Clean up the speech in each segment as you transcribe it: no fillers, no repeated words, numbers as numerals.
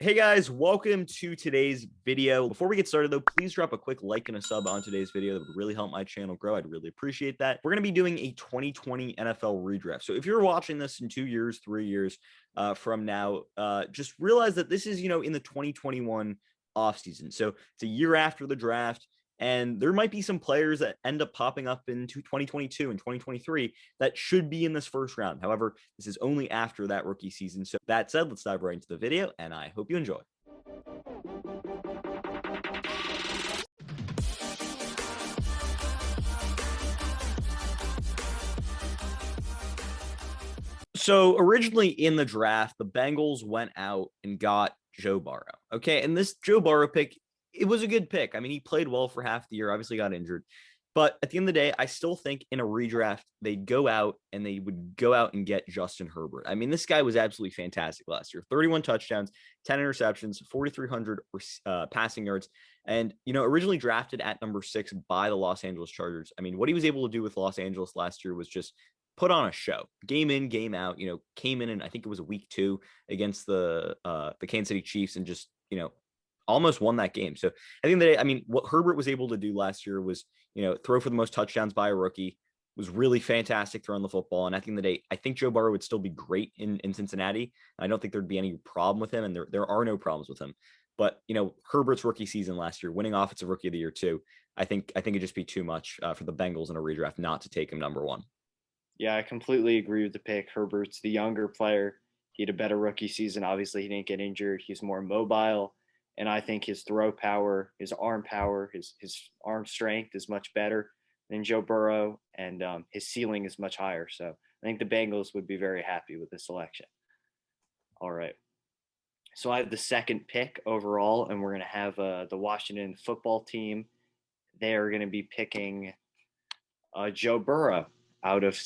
Hey guys, welcome to today's video. Before we get started though, please drop a quick like and a sub on today's video. That would really help my channel grow. I'd really appreciate that. We're going to be doing a 2020 NFL redraft. So if you're watching this in 2 years, 3 years from now, just realize that this is, in the 2021 offseason. So it's a year after the draft. And there might be some players that end up popping up into 2022 and 2023 that should be in this first round. However, this is only after that rookie season. So that said, let's dive right into the video, and I hope you enjoy. So originally in the draft, the Bengals went out and got Joe Burrow. Okay, and this Joe Burrow pick, it was a good pick. I mean, he played well for half the year, obviously got injured. But at the end of the day, I still think in a redraft, they'd go out and they would go out and get Justin Herbert. I mean, this guy was absolutely fantastic last year. 31 touchdowns, 10 interceptions, 4,300 passing yards. And, originally drafted at number 6 by the Los Angeles Chargers. I mean, what he was able to do with Los Angeles last year was just put on a show, game in, game out, came in and I think it was week 2 against the Kansas City Chiefs and just, almost won that game. So at the end of the day, I mean, what Herbert was able to do last year was, throw for the most touchdowns by a rookie, was really fantastic throwing the football. And at the end of the day, I think Joe Burrow would still be great in Cincinnati. I don't think there'd be any problem with him, and there are no problems with him. But, Herbert's rookie season last year, winning Offensive Rookie of the Year too, I think it'd just be too much for the Bengals in a redraft not to take him number 1. Yeah, I completely agree with the pick. Herbert's the younger player. He had a better rookie season. Obviously, he didn't get injured. He's more mobile. And I think his throw power, his arm power, his arm strength is much better than Joe Burrow, and his ceiling is much higher. So I think the Bengals would be very happy with this selection. All right. So I have the second pick overall, and we're going to have the Washington football team. They are going to be picking Joe Burrow out of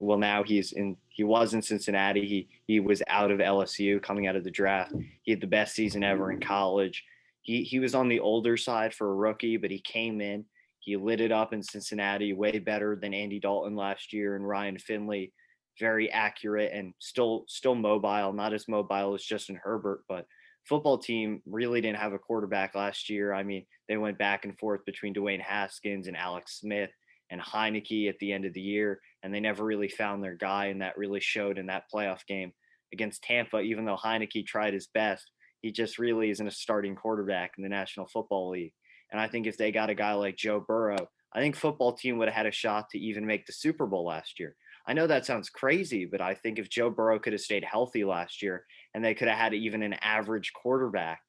now he was in Cincinnati. He was out of LSU coming out of the draft. He had the best season ever in college. He was on the older side for a rookie, but he came in. He lit it up in Cincinnati, way better than Andy Dalton last year and Ryan Finley. Very accurate and still mobile, not as mobile as Justin Herbert, but football team really didn't have a quarterback last year. I mean, they went back and forth between Dwayne Haskins and Alex Smith and Heineke at the end of the year, and they never really found their guy, and that really showed in that playoff game against Tampa. Even though Heineke tried his best, he just really isn't a starting quarterback in the National Football League. And I think if they got a guy like Joe Burrow, I think football team would have had a shot to even make the Super Bowl last year. I know that sounds crazy, but I think if Joe Burrow could have stayed healthy last year and they could have had even an average quarterback,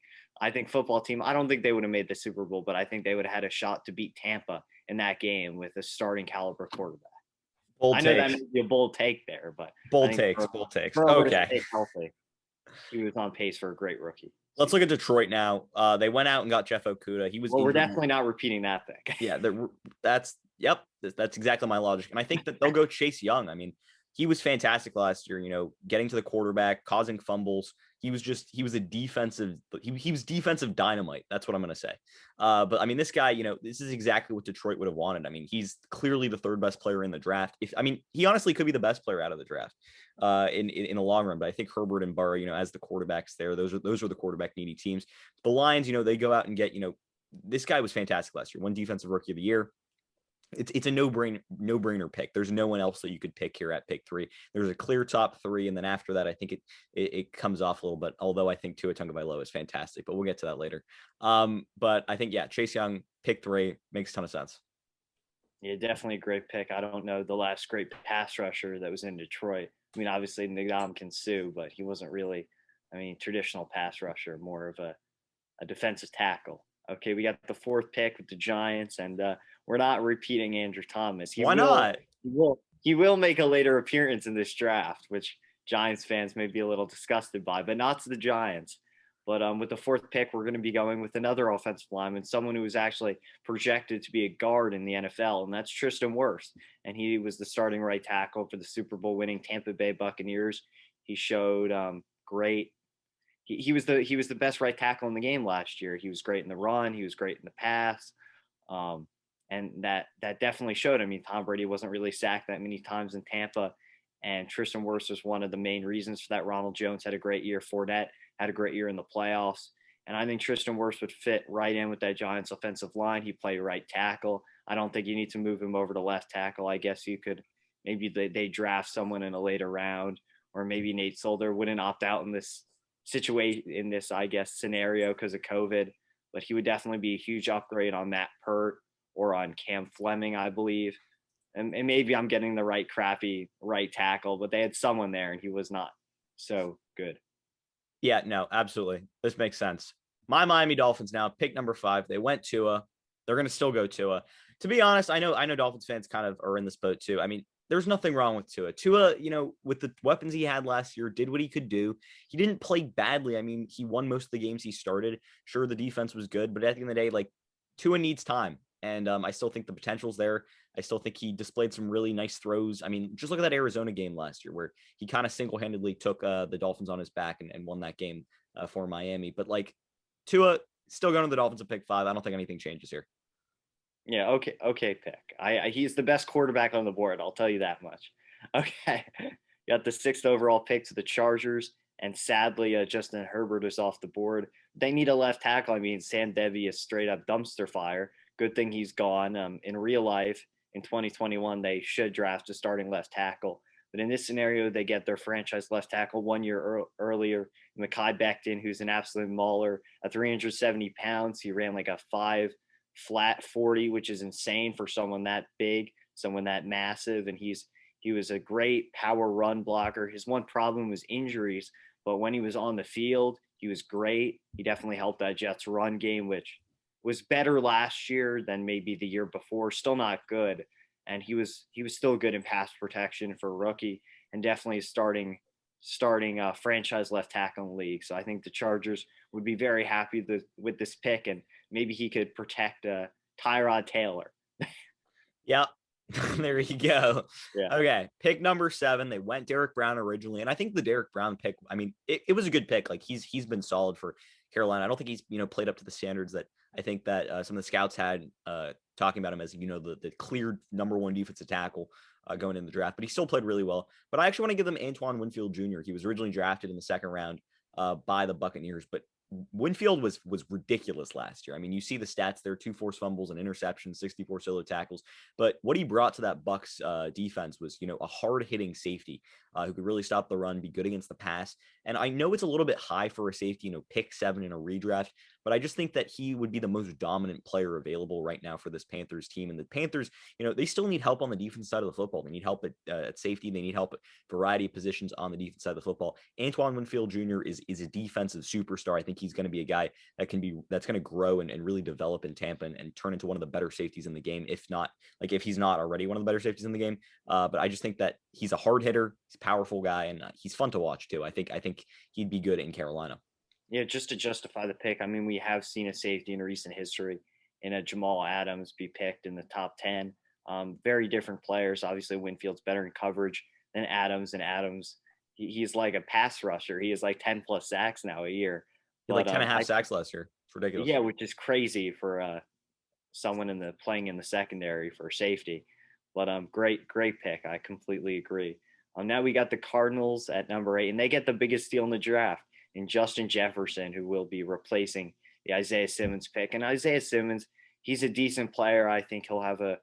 I think football team, I don't think they would have made the Super Bowl, but I think they would have had a shot to beat Tampa in that game with a starting caliber quarterback. Bold I know takes. that may be a bold take there, but Bold takes. Okay. Healthy. He was on pace for a great rookie. Let's look at Detroit now. They went out and got Jeff Okudah. He was. Well, we're definitely not repeating that thing. Yeah, that's exactly my logic, and I think that they'll go Chase Young. I mean, he was fantastic last year. Getting to the quarterback, causing fumbles. He was a defensive. He was defensive dynamite. That's what I'm gonna say. But I mean, this guy, this is exactly what Detroit would have wanted. I mean, he's clearly the 3rd best player in the draft. He honestly could be the best player out of the draft in the long run. But I think Herbert and Burrow, as the quarterbacks there, those are the quarterback needy teams. The Lions, they go out and get, this guy was fantastic last year. Won Defensive Rookie of the Year. It's a no-brainer pick. There's no one else that you could pick here at pick 3. There's a clear top 3, and then after that, I think it comes off a little bit. Although I think Tua Tagovailoa is fantastic, but we'll get to that later. But I think Chase Young, pick 3, makes a ton of sense. Yeah, definitely a great pick. I don't know the last great pass rusher that was in Detroit. I mean, obviously Ndamukong Suh, but he wasn't really, traditional pass rusher, more of a defensive tackle. Okay, we got the 4th pick with the Giants, and we're not repeating Andrew Thomas. Why not? He will make a later appearance in this draft, which Giants fans may be a little disgusted by, but not to the Giants. But with the 4th pick, we're going to be going with another offensive lineman, someone who was actually projected to be a guard in the NFL, and that's Tristan Wirfs. And he was the starting right tackle for the Super Bowl winning Tampa Bay Buccaneers. He showed great. He was the best right tackle in the game last year. He was great in the run. He was great in the pass. And that definitely showed. I mean, Tom Brady wasn't really sacked that many times in Tampa, and Tristan Wirfs was one of the main reasons for that. Ronald Jones had a great year. Fournette had a great year in the playoffs. And I think Tristan Wirfs would fit right in with that Giants offensive line. He played right tackle. I don't think you need to move him over to left tackle. I guess you could maybe they draft someone in a later round, or maybe Nate Solder wouldn't opt out in this situation, in this, I guess, scenario because of COVID. But he would definitely be a huge upgrade on Matt Pert or on Cam Fleming, I believe. And maybe I'm getting the right crappy right tackle, but they had someone there and he was not so good. Yeah, no, absolutely. This makes sense. My Miami Dolphins now, pick number 5. They went Tua. They're going to still go Tua. To be honest, I know Dolphins fans kind of are in this boat too. I mean, there's nothing wrong with Tua. Tua, with the weapons he had last year, did what he could do. He didn't play badly. I mean, he won most of the games he started. Sure, the defense was good, but at the end of the day, like, Tua needs time. And I still think the potential's there. I still think he displayed some really nice throws. I mean, just look at that Arizona game last year where he kind of single-handedly took the Dolphins on his back and won that game for Miami. But, like, Tua still going to the Dolphins at pick 5. I don't think anything changes here. Yeah, okay pick. He's the best quarterback on the board, I'll tell you that much. Okay. Got the 6th overall pick to the Chargers, and sadly, Justin Herbert is off the board. They need a left tackle. I mean, Sam Devy is straight up dumpster fire. Good thing he's gone. In real life, in 2021, they should draft a starting left tackle. But in this scenario, they get their franchise left tackle 1 year earlier, Mekhi Becton, who's an absolute mauler at 370 pounds. He ran like a 5 flat 40, which is insane for someone that big, someone that massive. And he was a great power run blocker. His one problem was injuries, but when he was on the field, he was great. He definitely helped that Jets run game, which was better last year than maybe the year before. Still not good. And he was still good in pass protection for a rookie, and definitely starting franchise left tackle in the league. So I think the Chargers would be very happy with this pick, and maybe he could protect Tyrod Taylor. Yeah, there you go. Yeah. Okay, pick number 7. They went Derrick Brown originally, and I think the Derrick Brown pick, I mean, it was a good pick. Like, he's been solid for Carolina. I don't think he's played up to the standards that I think that some of the scouts had talking about him as the cleared number 1 defensive tackle going in the draft, but he still played really well. But I actually want to give them Antoine Winfield Jr. He was originally drafted in the 2nd round by the Buccaneers, but Winfield was ridiculous last year. I mean, you see the stats there: 2 forced fumbles, an interception, 64 solo tackles. But what he brought to that Bucs defense was, a hard-hitting safety who could really stop the run, be good against the pass. And I know it's a little bit high for a safety, pick 7 in a redraft, but I just think that he would be the most dominant player available right now for this Panthers team. And the Panthers, they still need help on the defense side of the football. They need help at safety. They need help at a variety of positions on the defense side of the football. Antoine Winfield Jr. is a defensive superstar. I think he's going to be a guy that's going to grow and really develop in Tampa and turn into one of the better safeties in the game. If he's not already one of the better safeties in the game. But I just think that he's a hard hitter. He's a powerful guy, and he's fun to watch too. I think he'd be good in Carolina. Yeah, just to justify the pick, I mean, we have seen a safety in recent history in a Jamal Adams be picked in the top 10. Very different players. Obviously, Winfield's better in coverage than Adams, and Adams, he's like a pass rusher. He is like 10 plus sacks now a year. He had like 10 and a half sacks last year. It's ridiculous. Yeah, which is crazy for someone playing in the secondary for safety. But great pick. I completely agree. Now we got the Cardinals at number 8, and they get the biggest steal in the draft in Justin Jefferson, who will be replacing the Isaiah Simmons pick. And Isaiah Simmons, he's a decent player. I think he'll have a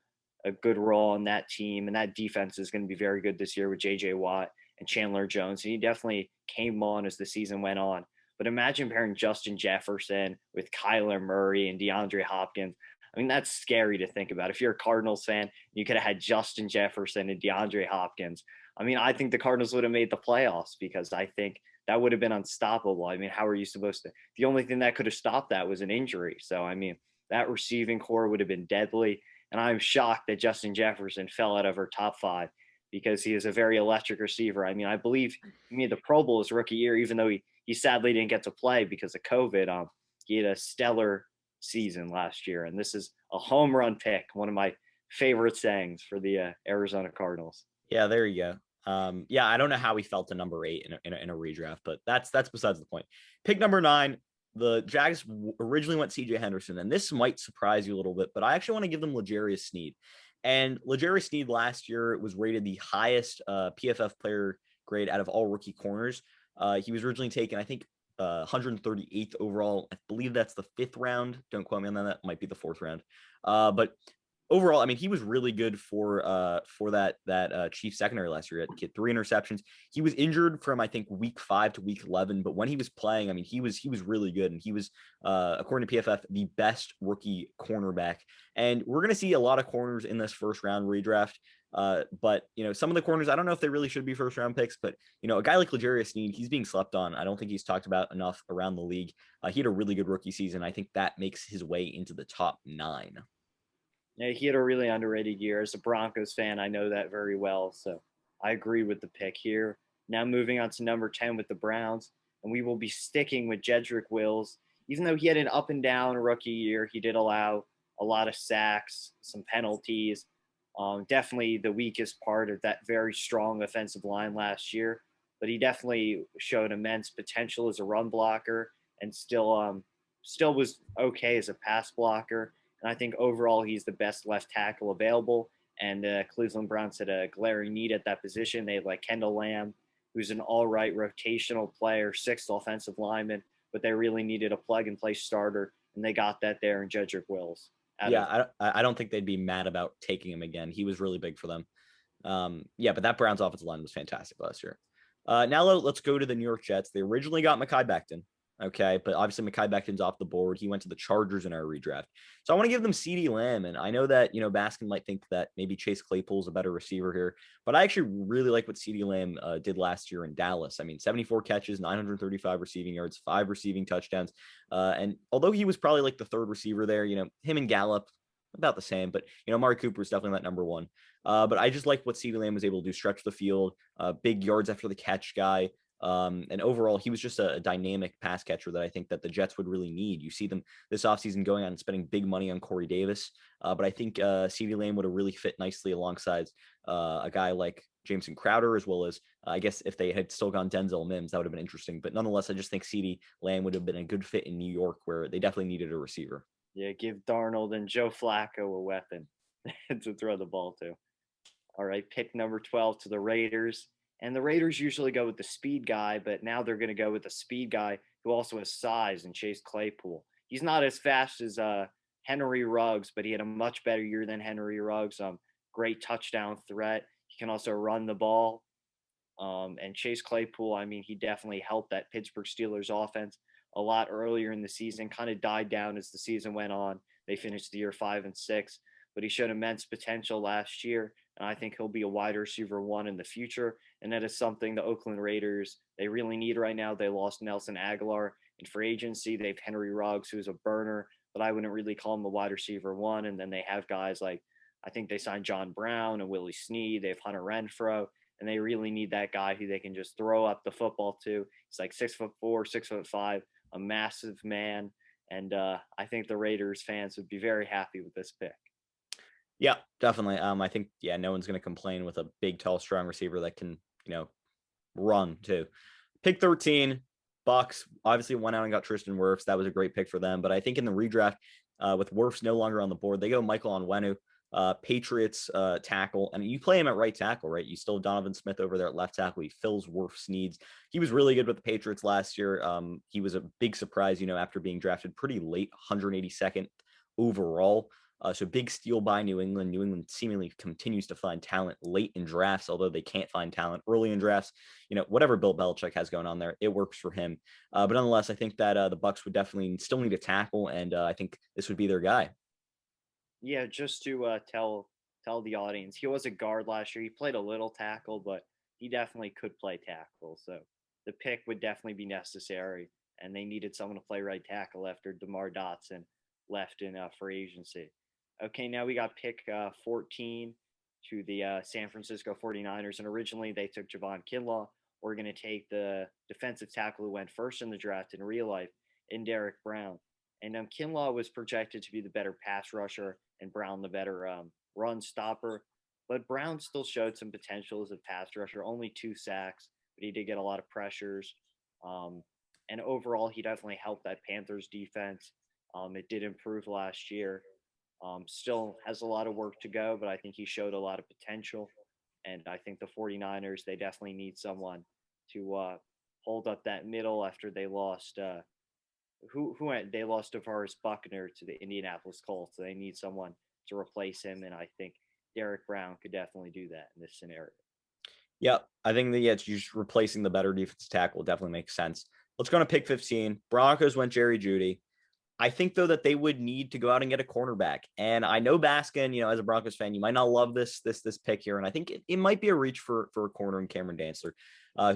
good role on that team, and that defense is going to be very good this year with J.J. Watt and Chandler Jones. And he definitely came on as the season went on. But imagine pairing Justin Jefferson with Kyler Murray and DeAndre Hopkins. I mean, that's scary to think about. If you're a Cardinals fan, you could have had Justin Jefferson and DeAndre Hopkins. I mean, I think the Cardinals would have made the playoffs because I think that would have been unstoppable. I mean, how are you supposed to? The only thing that could have stopped that was an injury. So, I mean, that receiving core would have been deadly. And I'm shocked that Justin Jefferson fell out of our top 5 because he is a very electric receiver. I mean, I believe he made the Pro Bowl his rookie year, even though he sadly didn't get to play because of COVID. He had a stellar season last year, and this is a home run pick, one of my favorite sayings for the Arizona Cardinals. Yeah, there you go. Yeah, I don't know how he fell to number 8 in a redraft, but that's besides the point. Pick number 9, the Jags originally went CJ Henderson, and this might surprise you a little bit, but I actually want to give them L'Jarius Sneed. And L'Jarius Sneed last year was rated the highest PFF player grade out of all rookie corners. He was originally taken, I think, 138th overall. I believe that's the 5th round. Don't quote me on that. That might be the 4th round. But overall, I mean, he was really good for that Chiefs secondary last year. He had 3 interceptions. He was injured from, I think, week 5 to week 11, but when he was playing, I mean, he was really good, and he was, according to PFF, the best rookie cornerback. And we're going to see a lot of corners in this first round redraft. But some of the corners, I don't know if they really should be first round picks, but a guy like L'Jarius Sneed, he's being slept on. I don't think he's talked about enough around the league. He had a really good rookie season. I think that makes his way into the top 9. Yeah, he had a really underrated year. As a Broncos fan, I know that very well. So I agree with the pick here. Now moving on to number 10 with the Browns, and we will be sticking with Jedrick Wills. Even though he had an up and down rookie year, he did allow a lot of sacks, some penalties. Definitely the weakest part of that very strong offensive line last year, but he definitely showed immense potential as a run blocker, and still was okay as a pass blocker. And I think overall he's the best left tackle available. And Cleveland Browns had a glaring need at that position. They had like Kendall Lamb, who's an all right rotational player, 6th offensive lineman, but they really needed a plug and play starter, and they got that there in Jedrick Wills. Yeah, I don't think they'd be mad about taking him again. He was really big for them. Yeah, but that Browns offensive line was fantastic last year. Now let's go to the New York Jets. They originally got Mekhi Becton. Okay, but obviously Mekhi Becton's off the board. He went to the Chargers in our redraft. So I want to give them CeeDee Lamb. And I know that, Baskin might think that maybe Chase Claypool's a better receiver here, but I actually really like what CeeDee Lamb did last year in Dallas. I mean, 74 catches, 935 receiving yards, 5 receiving touchdowns. And although he was probably like the 3rd receiver there, him and Gallup, about the same, but Amari Cooper is definitely that number 1. But I just like what CeeDee Lamb was able to do, stretch the field, big yards after the catch guy. And overall, he was just a dynamic pass catcher that I think that the Jets would really need. You see them this offseason going on and spending big money on Corey Davis. But I think CeeDee Lamb would have really fit nicely alongside a guy like Jameson Crowder, as well as, I guess, if they had still gone Denzel Mims, that would have been interesting. But nonetheless, I just think CeeDee Lamb would have been a good fit in New York, where they definitely needed a receiver. Yeah, give Darnold and Joe Flacco a weapon to throw the ball to. All right, pick number 12 to the Raiders. And the Raiders usually go with the speed guy, but now they're going to go with a speed guy who also has size, and Chase Claypool. He's not as fast as Henry Ruggs, but he had a much better year than Henry Ruggs. Great touchdown threat. He can also run the ball. And Chase Claypool, I mean, he definitely helped that Pittsburgh Steelers offense a lot earlier in the season, kind of died down as the season went on. They finished the year 5-6, but he showed immense potential last year, and I think he'll be a wide receiver 1 in the future. And that is something the Oakland Raiders, they really need right now. They lost Nelson Aguilar in free agency. They have Henry Ruggs, who's a burner, but I wouldn't really call him a wide receiver 1. And then they have guys like, I think they signed John Brown and Willie Snead. They have Hunter Renfrow, and they really need that guy who they can just throw up the football to. He's like 6'4", 6'5", a massive man. And I think the Raiders fans would be very happy with this pick. Yeah, definitely. I think, no one's going to complain with a big, tall, strong receiver that can, run too. Pick 13, Bucks obviously went out and got Tristan Wirfs. That was a great pick for them. But I think in the redraft, with Wirfs no longer on the board, they go Michael Onwenu, Patriots tackle, and you play him at right tackle, right? You still have Donovan Smith over there at left tackle. He fills Wirfs' needs. He was really good with the Patriots last year. He was a big surprise, after being drafted pretty late, 182nd overall. So big steal by New England. New England seemingly continues to find talent late in drafts, although they can't find talent early in drafts. Whatever Bill Belichick has going on there, it works for him. But nonetheless, I think that the Bucks would definitely still need a tackle, and I think this would be their guy. Yeah, just to tell the audience, he was a guard last year. He played a little tackle, but he definitely could play tackle. So the pick would definitely be necessary, and they needed someone to play right tackle after DeMar Dotson left in free agency. Okay, now we got pick 14 to the San Francisco 49ers, and originally they took JAVON KINLAW. We're going to take the defensive tackle who went first in the draft in real life, in Derrick Brown. And KINLAW was projected to be the better pass rusher and Brown the better run stopper. But Brown still showed some potential as a pass rusher, only 2 sacks, but he did get a lot of pressures. And overall, he definitely helped that Panthers defense. It did improve last year. Still has a lot of work to go, but I think he showed a lot of potential. And I think the 49ers, they definitely need someone to hold up that middle after they lost who went they lost DeVaris Buckner to the Indianapolis Colts. So they need someone to replace him, and I think Derrick Brown could definitely do that in this scenario. Yep. I think that, yeah, it's just replacing the better defensive tackle definitely makes sense. Let's go to pick 15. Broncos went Jerry Jeudy. I think, though, that they would need to go out and get a cornerback. And I know Baskin, as a Broncos fan, you might not love this pick here. And I think it might be a reach for a corner in Cameron Dantzler,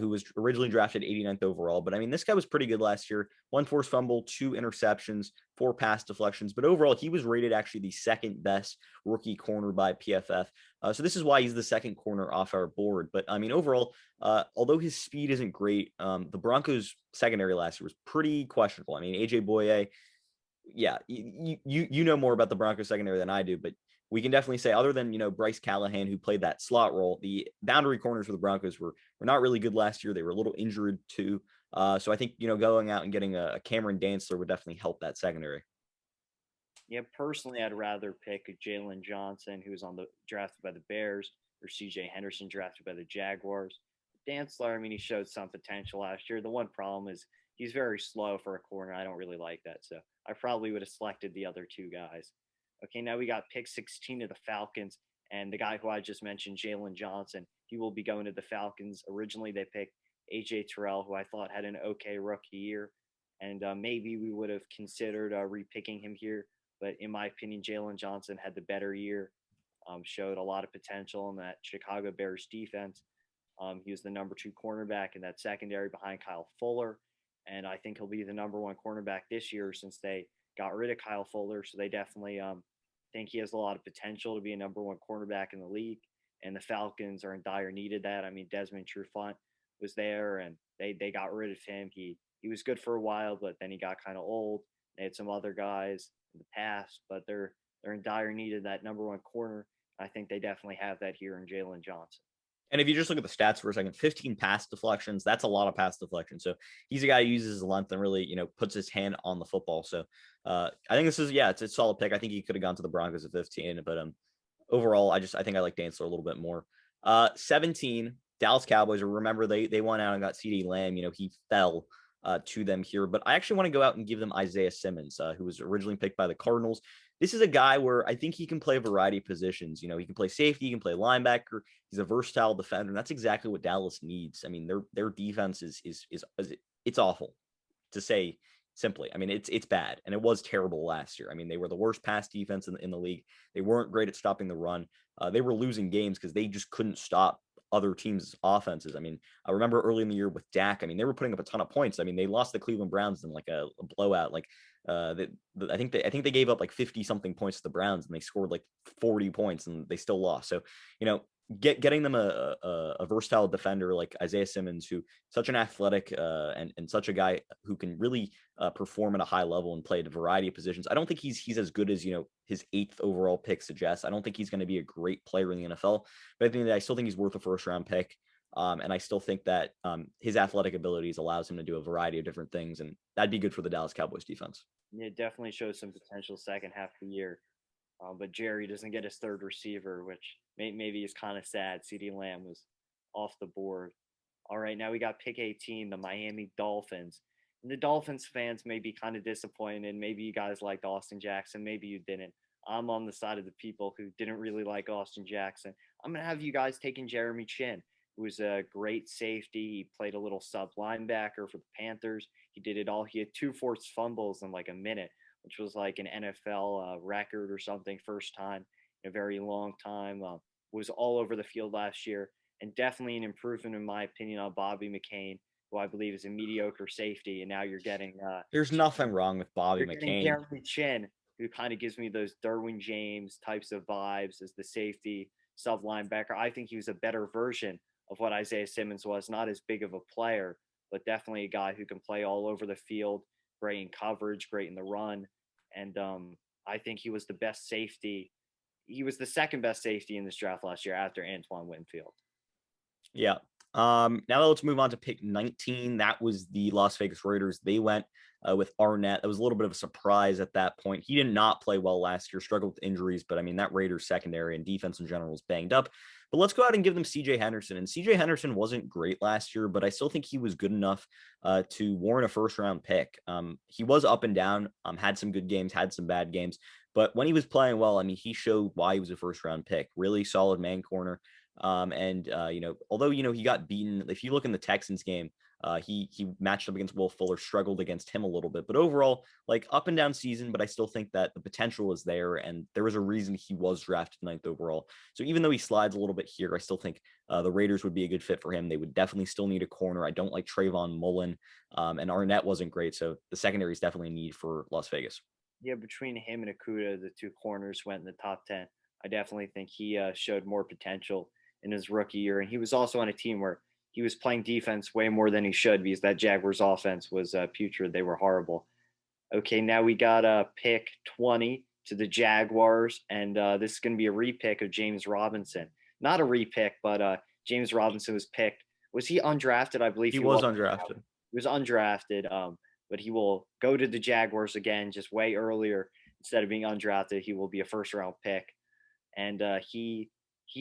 who was originally drafted 89th overall. But I mean, this guy was pretty good last year. 1 forced fumble, 2 interceptions, 4 pass deflections. But overall, he was rated actually the second best rookie corner by PFF. So this is why he's the second corner off our board. But I mean, overall, although his speed isn't great, the Broncos secondary last year was pretty questionable. I mean, AJ Boye, yeah, you know more about the Broncos secondary than I do, but we can definitely say, other than Bryce Callahan, who played that slot role, the boundary corners for the Broncos were not really good last year. They were a little injured too. So I think going out and getting a Cameron Dantzler would definitely help that secondary. Yeah, personally, I'd rather pick a Jalen Johnson, who was drafted by the Bears, or CJ Henderson, drafted by the Jaguars. Dantzler, I mean, he showed some potential last year. The one problem is he's very slow for a corner. I don't really like that. So I probably would have selected the other 2 guys. Okay, now we got pick 16 of the Falcons, and the guy who I just mentioned, Jalen Johnson, he will be going to the Falcons. Originally, they picked AJ Terrell, who I thought had an okay rookie year, and maybe we would have considered repicking him here. But in my opinion, Jalen Johnson had the better year, showed a lot of potential in that Chicago Bears defense. He was the number 2 cornerback in that secondary behind Kyle Fuller. And I think he'll be the number 1 cornerback this year since they got rid of Kyle Fuller. So they definitely think he has a lot of potential to be a number 1 cornerback in the league. And the Falcons are in dire need of that. I mean, Desmond Trufant was there, and they got rid of him. He was good for a while, but then he got kind of old. They had some other guys in the past, but they're in dire need of that number 1 corner. I think they definitely have that here in Jalen Johnson. And if you just look at the stats for a second, 15 pass deflections, that's a lot of pass deflections. So he's a guy who uses his length and really, puts his hand on the football. So I think this is, it's a solid pick. I think he could have gone to the Broncos at 15, but overall, I think I like Dantzler a little bit more. 17, Dallas Cowboys. Remember, they went out and got CeeDee Lamb. He fell to them here, but I actually want to go out and give them Isaiah Simmons, who was originally picked by the Cardinals. This is a guy where I think he can play a variety of positions. He can play safety, he can play linebacker. He's a versatile defender, and that's exactly what Dallas needs. I mean, their defense is it's awful, to say simply. I mean, it's bad, and it was terrible last year. I mean, they were the worst pass defense in the league. They weren't great at stopping the run. They were losing games because they just couldn't stop other teams' offenses. I mean, I remember early in the year with Dak, I mean, they were putting up a ton of points. I mean, they lost the Cleveland Browns in like a blowout. Like, I think they gave up like 50 something points to the Browns, and they scored like 40 points, and they still lost. So, getting them a versatile defender like Isaiah Simmons, who such an athletic and such a guy who can really perform at a high level and play at a variety of positions. I don't think he's as good as his 8th overall pick suggests. I don't think he's going to be a great player in the NFL, but I still think he's worth a 1st round pick. And I still think that his athletic abilities allows him to do a variety of different things, and that'd be good for the Dallas Cowboys defense. Yeah, it definitely shows some potential second half of the year. But Jerry doesn't get his 3rd receiver, which maybe is kind of sad. CeeDee Lamb was off the board. All right, now we got pick 18, the Miami Dolphins. And the Dolphins fans may be kind of disappointed. Maybe you guys liked Austin Jackson. Maybe you didn't. I'm on the side of the people who didn't really like Austin Jackson. I'm going to have you guys taking Jeremy Chin, who was a great safety. He played a little sub linebacker for the Panthers. He did it all. He had 2 forced fumbles in like a minute, which was like an NFL record or something, first time in a very long time. Was all over the field last year, and definitely an improvement, in my opinion, on Bobby McCain, who I believe is a mediocre safety. And now you're getting there's nothing wrong with Bobby McCain. Jeremy Chin, who kind of gives me those Derwin James types of vibes as the safety sub linebacker. I think he was a better version of what Isaiah Simmons was. Not as big of a player, but definitely a guy who can play all over the field, great in coverage, great in the run. And I think he was the best safety. He was the 2nd best safety in this draft last year after Antoine Winfield. Yeah, Now let's move on to pick 19. That was the Las Vegas Raiders. They went with Arnette. That was a little bit of a surprise at that point. He did not play well last year, struggled with injuries, but I mean, that Raiders secondary and defense in general was banged up. But let's go out and give them CJ Henderson. And CJ Henderson wasn't great last year, but I still think he was good enough to warrant a first round pick. He was up and down, had some good games, had some bad games. But when he was playing well, I mean, he showed why he was a first round pick. Really solid man corner. Although, he got beaten, if you look in the Texans game, he matched up against Will Fuller, struggled against him a little bit, but overall, like up and down season, but I still think that the potential is there, and there was a reason he was drafted 9th overall. So even though he slides a little bit here, I still think the Raiders would be a good fit for him. They would definitely still need a corner. I don't like Trayvon Mullen, and Arnette wasn't great, so the secondary is definitely a need for Las Vegas. Yeah, between him and Okudah, the two corners went in the top 10. I definitely think he showed more potential in his rookie year. And he was also on a team where he was playing defense way more than he should, because that Jaguars offense was putrid. They were horrible. Okay, now we got pick 20 to the Jaguars. And this is going to be a repick of James Robinson. Not a repick, but James Robinson was picked. Was he undrafted? I believe he was undrafted. He was undrafted, but he will go to the Jaguars again, just way earlier. Instead of being undrafted, he will be a first-round pick. And he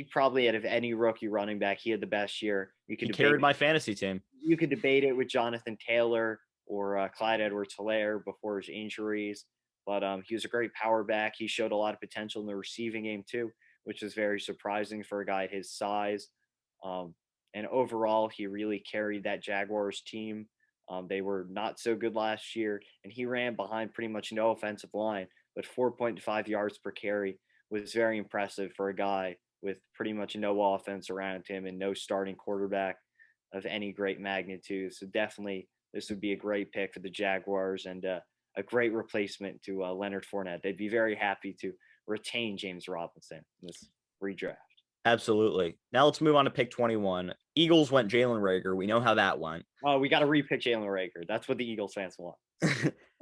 probably, out of any rookie running back, he had the best year. He carried my fantasy team. You could debate it with Jonathan Taylor or Clyde Edwards-Helaire before his injuries, but he was a great power back. He showed a lot of potential in the receiving game too, which is very surprising for a guy his size. And overall, he really carried that Jaguars team. They were not so good last year, and he ran behind pretty much no offensive line, but 4.5 yards per carry was very impressive for a guy with pretty much no offense around him and no starting quarterback of any great magnitude. So definitely this would be a great pick for the Jaguars, and a great replacement to Leonard Fournette. They'd be very happy to retain James Robinson in this redraft. Absolutely. Now let's move on to pick 21. Eagles went Jalen Reagor. We know how that went. Oh, we got to repick Jalen Reagor. That's what the Eagles fans want.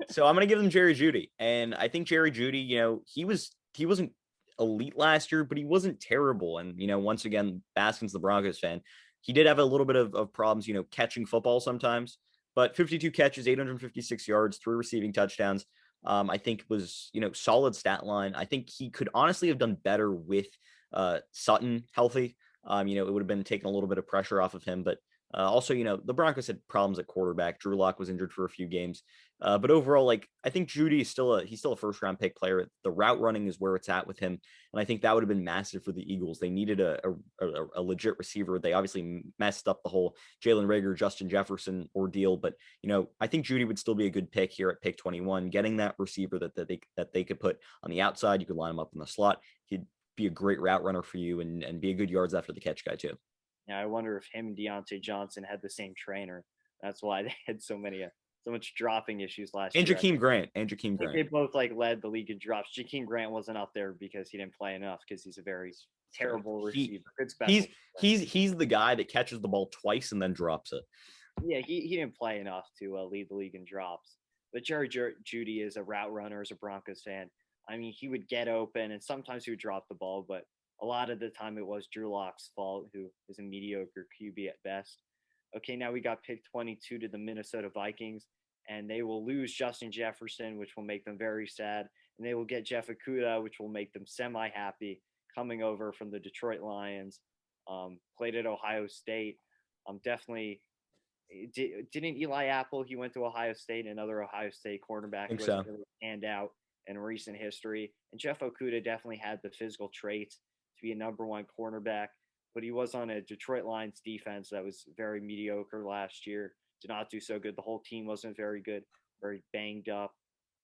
So I'm going to give them Jerry Jeudy. And I think Jerry Jeudy, he wasn't elite last year, but he wasn't terrible. And, once again, Baskin's the Broncos fan. He did have a little bit of problems, catching football sometimes, but 52 catches, 856 yards, 3 receiving touchdowns. I think was, solid stat line. I think he could honestly have done better with Sutton healthy. It would have been taking a little bit of pressure off of him, but also, the Broncos had problems at quarterback. Drew Lock was injured for a few games. But overall, I think Jeudy is he's still a first round pick player. The route running is where it's at with him. And I think that would have been massive for the Eagles. They needed a legit receiver. They obviously messed up the whole Jalen Reagor, Justin Jefferson ordeal. But, I think Jeudy would still be a good pick here at pick 21, getting that receiver that they could put on the outside. You could line him up in the slot. He'd be a great route runner for you and be a good yards after the catch guy too. Yeah, I wonder if him and Deontay Johnson had the same trainer. That's why they had so much dropping issues last year. Jakeem Grant. They both led the league in drops. Jakeem Grant wasn't up there because he didn't play enough, because he's a very terrible receiver. He's the guy that catches the ball twice and then drops it. Yeah, he didn't play enough to lead the league in drops. But Jerry Jeudy is a route runner, as a Broncos fan. I mean, he would get open, and sometimes he would drop the ball, but a lot of the time it was Drew Lock's fault, who is a mediocre QB at best. Okay, now we got pick 22 to the Minnesota Vikings, and they will lose Justin Jefferson, which will make them very sad. And they will get Jeff Okudah, which will make them semi-happy, coming over from the Detroit Lions. Played at Ohio State. Definitely didn't Eli Apple, he went to Ohio State, another Ohio State cornerback who wasn't really stand out in recent history. And Jeff Okudah definitely had the physical traits to be a number 1 cornerback, but he was on a Detroit Lions defense that was very mediocre last year. Did not do so good. The whole team wasn't very good, very banged up.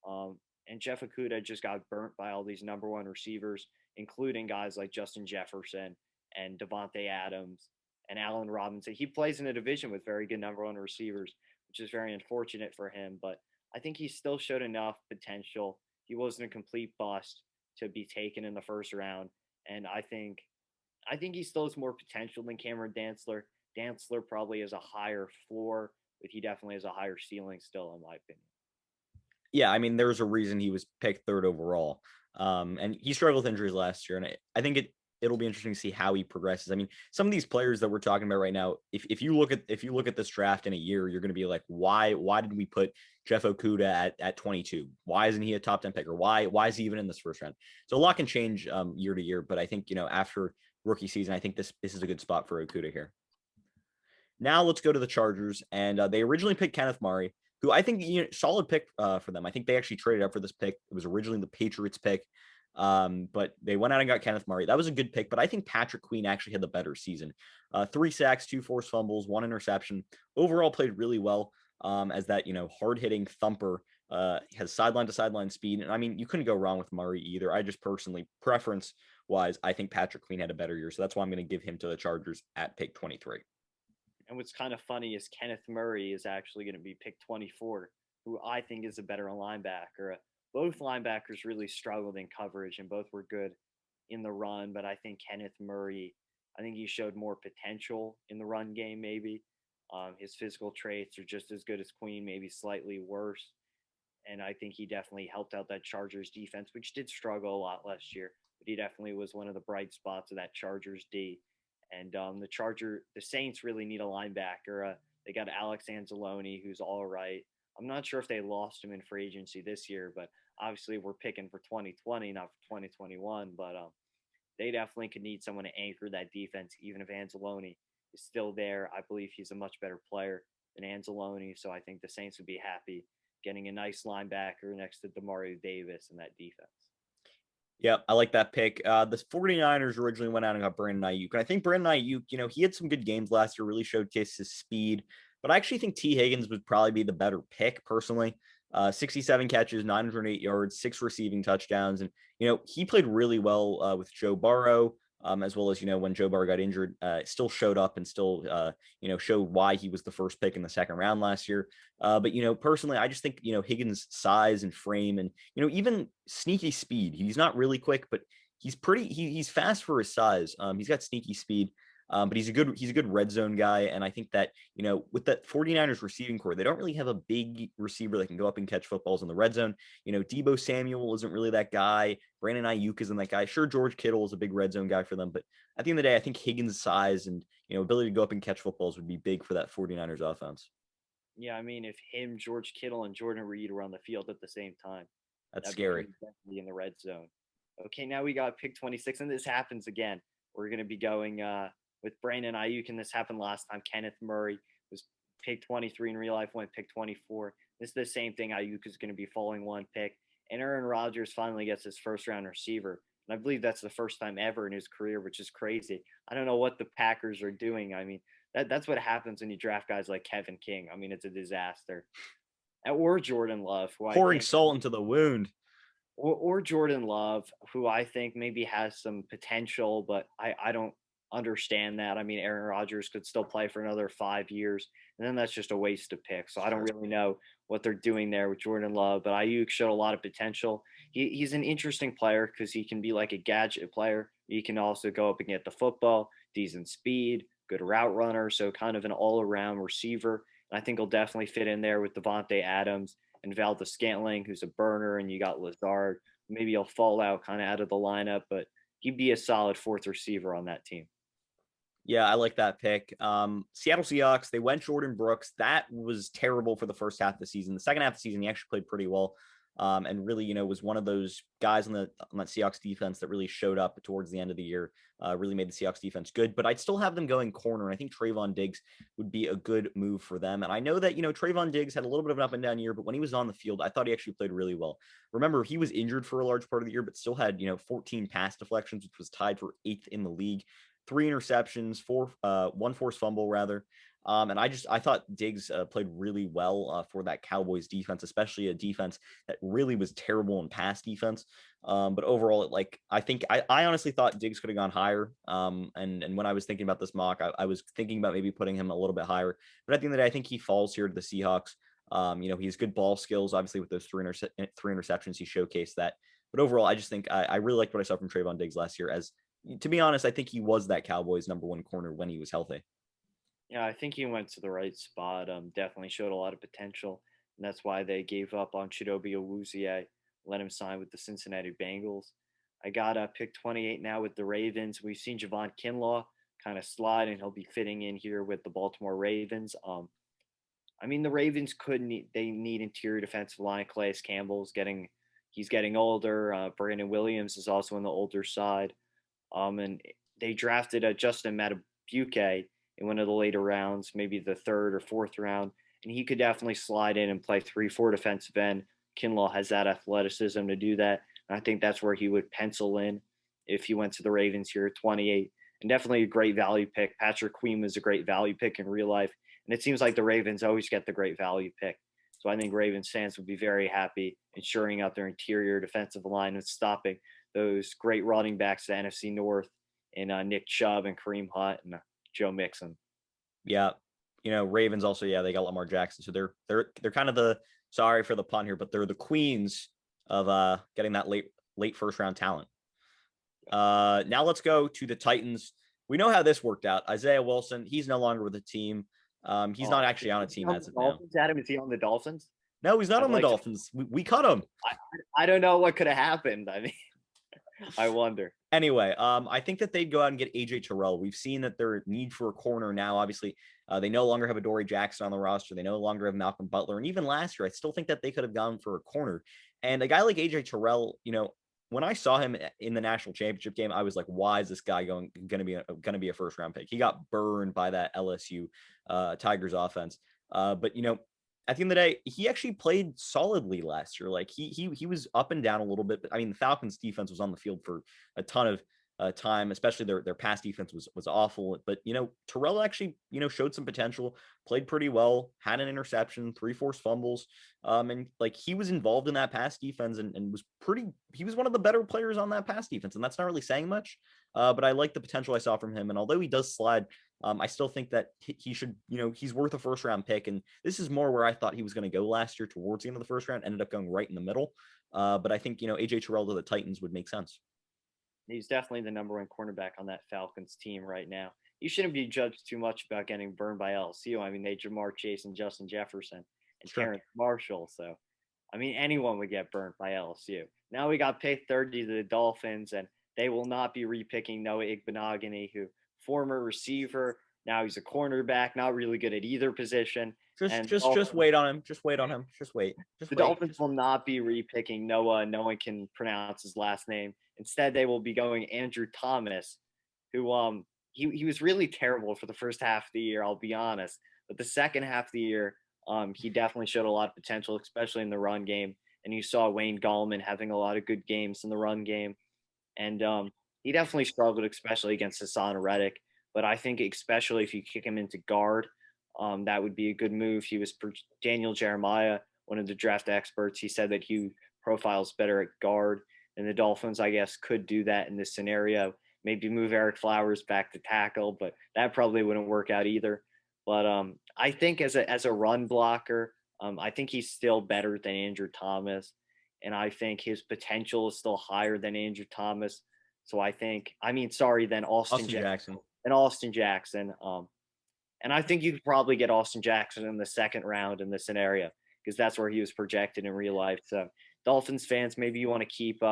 And Jeff Okudah just got burnt by all these number 1 receivers, including guys like Justin Jefferson and Devontae Adams and Allen Robinson. He plays in a division with very good number 1 receivers, which is very unfortunate for him, but I think he still showed enough potential. He wasn't a complete bust to be taken in the first round. And I think he still has more potential than Cameron Dantzler. Dantzler probably has a higher floor, but he definitely has a higher ceiling still, in my opinion. Yeah, I mean, there's a reason he was picked 3rd overall. And he struggled with injuries last year. And I think it'll be interesting to see how he progresses. I mean, some of these players that we're talking about right now, if you look at this draft in a year, you're going to be like, why did we put Jeff Okudah at 22? Why isn't he a top 10 pick? Or why is he even in this first round? So a lot can change year to year, but I think, after rookie season, I think this is a good spot for Okudah here. Now let's go to the Chargers, and they originally picked Kenneth Murray, who I think solid pick for them. I think they actually traded up for this pick. It was originally the Patriots pick, but they went out and got Kenneth Murray. That was a good pick, but I think Patrick Queen actually had the better season. 3 sacks, 2 forced fumbles, 1 interception. Overall, played really well as that hard hitting thumper. Has sideline to sideline speed, and I mean you couldn't go wrong with Murray either. I just personally, preference wise, I think Patrick Queen had a better year, so that's why I'm going to give him to the Chargers at pick 23. And what's kind of funny is Kenneth Murray is actually going to be pick 24, who I think is a better linebacker. Both linebackers really struggled in coverage, and both were good in the run. But I think Kenneth Murray, I think he showed more potential in the run game. Maybe his physical traits are just as good as Queen, maybe slightly worse. And I think he definitely helped out that Chargers defense, which did struggle a lot last year. But he definitely was one of the bright spots of that Chargers D. And the Saints really need a linebacker. They got Alex Anzalone, who's all right. I'm not sure if they lost him in free agency this year, but obviously we're picking for 2020, not for 2021. But they definitely could need someone to anchor that defense, even if Anzalone is still there. I believe he's a much better player than Anzalone, so I think the Saints would be happy getting a nice linebacker next to Demario Davis in that defense. Yeah, I like that pick. The 49ers originally went out and got Brandon Ayuk. And I think Brandon Ayuk, he had some good games last year, really showcased his speed. But I actually think T. Higgins would probably be the better pick, personally. 67 catches, 908 yards, 6 receiving touchdowns. And, he played really well with Joe Burrow, as well as, when Joe Burrow got injured, still showed up and still, showed why he was the first pick in the second round last year. But, personally, I just think, Higgins' size and frame and, even sneaky speed. He's not really quick, but he's fast for his size. He's got sneaky speed. But he's a good red zone guy. And I think that, with that 49ers receiving core, they don't really have a big receiver that can go up and catch footballs in the red zone. Deebo Samuel isn't really that guy. Brandon Ayuk isn't that guy. Sure, George Kittle is a big red zone guy for them. But at the end of the day, I think Higgins' size and, ability to go up and catch footballs would be big for that 49ers offense. Yeah, I mean, if him, George Kittle, and Jordan Reed were on the field at the same time, that's scary. Definitely in the red zone. Okay, now we got pick 26, and this happens again. We're going to be going with Brandon Ayuk, and this happened last time. Kenneth Murray was pick 23 in real life, went pick 24. This is the same thing. Ayuk is going to be falling 1 pick. And Aaron Rodgers finally gets his first-round receiver. And I believe that's the first time ever in his career, which is crazy. I don't know what the Packers are doing. I mean, that's what happens when you draft guys like Kevin King. I mean, it's a disaster. Or Jordan Love, who pouring salt into the wound. Or Jordan Love, who I think maybe has some potential, but I don't understand that. I mean, Aaron Rodgers could still play for another 5 years, and then that's just a waste of pick. So I don't really know what they're doing there with Jordan Love, but Ayuk showed a lot of potential. He's an interesting player because he can be like a gadget player. He can also go up and get the football, decent speed, good route runner, so kind of an all-around receiver. And I think he'll definitely fit in there with Devontae Adams and Valdes-Scantling, who's a burner, and you got Lazard. Maybe he'll fall out kind of out of the lineup, but he'd be a solid 4th receiver on that team. Yeah, I like that pick. Seattle Seahawks, they went Jordan Brooks. That was terrible for the first half of the season. The second half of the season, he actually played pretty well. And really, was one of those guys on that Seahawks defense that really showed up towards the end of the year, really made the Seahawks defense good. But I'd still have them going corner. And I think Trayvon Diggs would be a good move for them. And I know that, Trayvon Diggs had a little bit of an up and down year, but when he was on the field, I thought he actually played really well. Remember, he was injured for a large part of the year, but still had, 14 pass deflections, which was tied for 8th in the league. 3 interceptions, 1 forced fumble rather. And I thought Diggs played really well for that Cowboys defense, especially a defense that really was terrible in pass defense. But overall, I honestly thought Diggs could have gone higher. And when I was thinking about this mock, I was thinking about maybe putting him a little bit higher. But at the end of the day, I think he falls here to the Seahawks. He has good ball skills. Obviously, with those 3 interceptions, he showcased that. But overall, I just think I really liked what I saw from Trayvon Diggs last year. As to be honest, I think he was that Cowboys #1 corner when he was healthy. Yeah, I think he went to the right spot. Definitely showed a lot of potential, and that's why they gave up on Chidobe Awuzie, let him sign with the Cincinnati Bengals. I got pick 28 now with the Ravens. We've seen JAVON KINLAW kind of slide, and he'll be fitting in here with the Baltimore Ravens. I mean, the Ravens they need interior defensive line. Calais Campbell's he's getting older. Brandon Williams is also on the older side. And they drafted Justin Madubuike in one of the later rounds, maybe the third or fourth round, and he could definitely slide in and play 3-4 defensive end. KINLAW has that athleticism to do that, and I think that's where he would pencil in if he went to the Ravens here at 28. And definitely a great value pick. Patrick Queen was a great value pick in real life, and it seems like the Ravens always get the great value pick. So I think Ravens fans would be very happy ensuring out their interior defensive line and stopping those great running backs to the NFC North in Nick Chubb and Kareem Hunt and Joe Mixon. Yeah, Ravens also, yeah, they got Lamar Jackson, so they're kind of the, sorry for the pun here, but they're the queens of getting that late first round talent. Now let's go to the Titans. We know how this worked out. Isaiah Wilson, he's no longer with the team. He's not actually on a team as of now. Adam, is he on the Dolphins? No, he's not on the Dolphins. We cut him. I don't know what could have happened. I mean, I wonder. Anyway, I think that they'd go out and get AJ Terrell. We've seen that their need for a corner now. Obviously, they no longer have Adoree Jackson on the roster. They no longer have Malcolm Butler. And even last year, I still think that they could have gone for a corner. And a guy like AJ Terrell, when I saw him in the national championship game, I was like, why is this guy going to be a first round pick? He got burned by that LSU Tigers offense. But at the end of the day, he actually played solidly last year. Like he was up and down a little bit, but I mean, the Falcons defense was on the field for a ton of time, especially their pass defense was awful. But Terrell actually showed some potential, played pretty well, had an interception, 3 forced fumbles, and like he was involved in that pass defense and he was one of the better players on that pass defense, and that's not really saying much. But I like the potential I saw from him, and although he does slide, I still think that he should, he's worth a first round pick. And this is more where I thought he was going to go last year towards the end of the first round, ended up going right in the middle. But I think, AJ Terrell to the Titans would make sense. He's definitely the number 1 cornerback on that Falcons team right now. You shouldn't be judged too much about getting burned by LSU. I mean, they Jamar Chase and Justin Jefferson and Terrence Marshall. So, I mean, anyone would get burned by LSU. Now we got pick 30 to the Dolphins, and they will not be repicking Noah Igbinoghene, who former receiver. Now he's a cornerback, not really good at either position. Just wait on him. Just wait on him. Just wait. The Dolphins will not be repicking Noah. No one can pronounce his last name. Instead, they will be going Andrew Thomas, who he was really terrible for the first half of the year, I'll be honest. But the second half of the year, he definitely showed a lot of potential, especially in the run game. And you saw Wayne Gallman having a lot of good games in the run game. And he definitely struggled, especially against Hassan Reddick. But I think especially if you kick him into guard, that would be a good move. He was Daniel Jeremiah, one of the draft experts. He said that he profiles better at guard. And the Dolphins, I guess, could do that in this scenario. Maybe move Eric Flowers back to tackle, but that probably wouldn't work out either. But I think as a run blocker, I think he's still better than Andrew Thomas. And I think his potential is still higher than Andrew Thomas. So than Austin Jackson. And Austin Jackson. And I think you could probably get Austin Jackson in the second round in this scenario because that's where he was projected in real life. So Dolphins fans, maybe you want to keep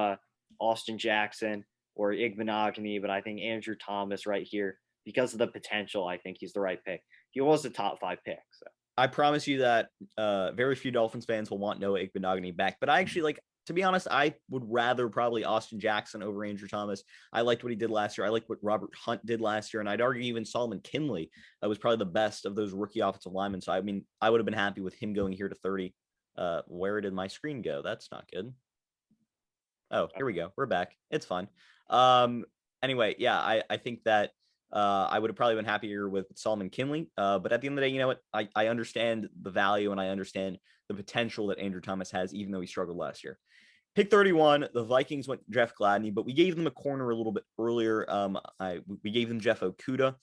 Austin Jackson or Igbinoghene, but I think Andrew Thomas right here, because of the potential, I think he's the right pick. He was a top 5 pick. So I promise you that very few Dolphins fans will want Noah Igbinoghene back. But I actually to be honest, I would rather probably Austin Jackson over Andrew Thomas. I liked what he did last year. I liked what Robert Hunt did last year. And I'd argue even Solomon Kinley was probably the best of those rookie offensive linemen. So, I mean, I would have been happy with him going here to 30. Where did my screen go? That's not good. Oh, here we go. We're back. It's fun. Anyway, yeah, I think that I would have probably been happier with Solomon Kinley. But at the end of the day, you know what? I understand the value and I understand the potential that Andrew Thomas has, even though he struggled last year. Pick 31, the Vikings went Jeff Gladney, but we gave them a corner a little bit earlier. We gave them Jeff Okudah.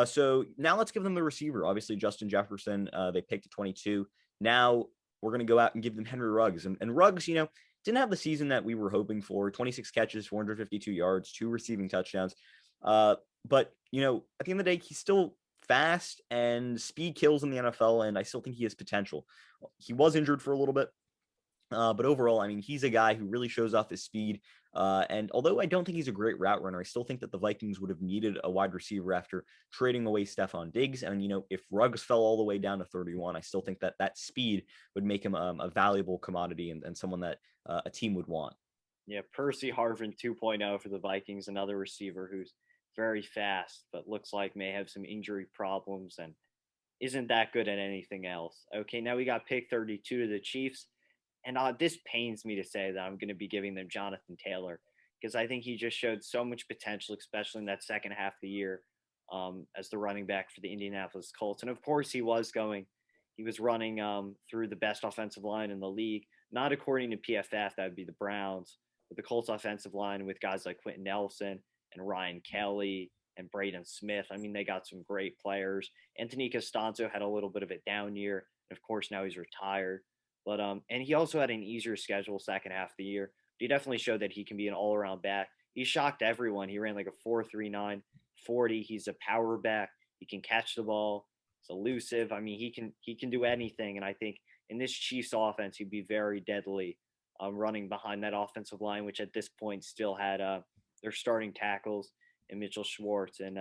So now let's give them the receiver. Obviously, Justin Jefferson, they picked at 22. Now we're going to go out and give them Henry Ruggs. And Ruggs, didn't have the season that we were hoping for. 26 catches, 452 yards, 2 receiving touchdowns. But, at the end of the day, he's still fast and speed kills in the NFL, and I still think he has potential. He was injured for a little bit, But overall, I mean, he's a guy who really shows off his speed. And although I don't think he's a great route runner, I still think that the Vikings would have needed a wide receiver after trading away Stephon Diggs. And, if Ruggs fell all the way down to 31, I still think that that speed would make him a valuable commodity and someone that a team would want. Yeah, Percy Harvin 2.0 for the Vikings, another receiver who's very fast, but looks like may have some injury problems and isn't that good at anything else. Okay, now we got pick 32 to the Chiefs. And this pains me to say that I'm going to be giving them Jonathan Taylor because I think he just showed so much potential, especially in that second half of the year as the running back for the Indianapolis Colts. And of course, he was running through the best offensive line in the league, not according to PFF, that would be the Browns, but the Colts offensive line with guys like Quentin Nelson and Ryan Kelly and Braden Smith. I mean, they got some great players. Anthony Costanzo had a little bit of a down year. And of course, now he's retired. But and he also had an easier schedule second half of the year. He definitely showed that he can be an all-around back. He shocked everyone. He ran like a 4.39 40. He's a power back. He can catch the ball. He's elusive. I mean, he can do anything. And I think in this Chiefs offense, he'd be very deadly running behind that offensive line, which at this point still had their starting tackles and Mitchell Schwartz and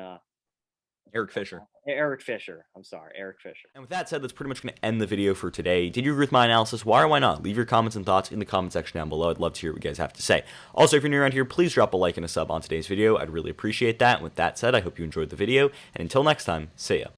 Eric Fisher. Eric Fisher. And with that said, that's pretty much going to end the video for today. Did you agree with my analysis? Why or why not? Leave your comments and thoughts in the comment section down below. I'd love to hear what you guys have to say. Also, if you're new around here, please drop a like and a sub on today's video. I'd really appreciate that. And with that said, I hope you enjoyed the video. And until next time, see ya.